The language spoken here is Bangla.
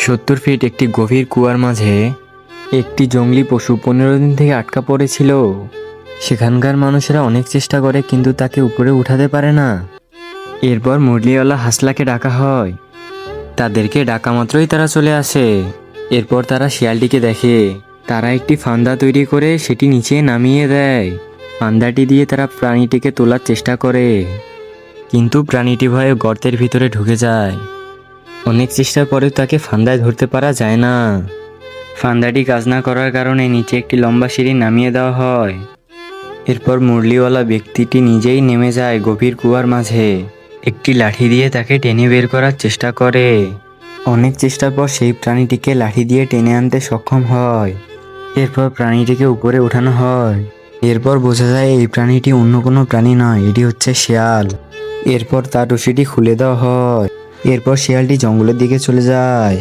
70 ফিট একটি গভীর কুয়ার মাঝে একটি জংলি পশু 15 দিন থেকে আটকা পড়েছিল। সেখানকার মানুষেরা অনেক চেষ্টা করে কিন্তু তাকে উপরে উঠাতে পারে না। এরপর মুরলিওয়ালা হাসলাকে ডাকা হয়। তাদেরকে ডাকা মাত্রই তারা চলে আসে। এরপর তারা শিয়ালটিকে দেখে। তারা একটি ফান্দা তৈরি করে সেটি নিচে নামিয়ে দেয়। ফান্দাটি দিয়ে তারা প্রাণীটিকে তোলার চেষ্টা করে, কিন্তু প্রাণীটি ভয়ে গর্তের ভিতরে ঢুকে যায়। অনেক চেষ্টার পরেও তাকে ফান্দায় ধরতে পারা যায় না। ফান্দাটি কাজ না করার কারণে নিচে একটি লম্বা সিঁড়ি নামিয়ে দেওয়া হয়। এরপর মুরলিওয়ালা ব্যক্তিটি নিজেই নেমে যায় গভীর কুয়ার মাঝে। একটি লাঠি দিয়ে তাকে টেনে বের করার চেষ্টা করে। অনেক চেষ্টার পর সেই প্রাণীটিকে লাঠি দিয়ে টেনে আনতে সক্ষম হয়। এরপর প্রাণীটিকে উপরে ওঠানো হয়। এরপর বোঝা যায় এই প্রাণীটি অন্য কোনো প্রাণী নয়, এটি হচ্ছে শেয়াল। এরপর তার রশিটি খুলে দেওয়া হয়। এরপর শেয়ালটি জঙ্গলের দিকে চলে যায়।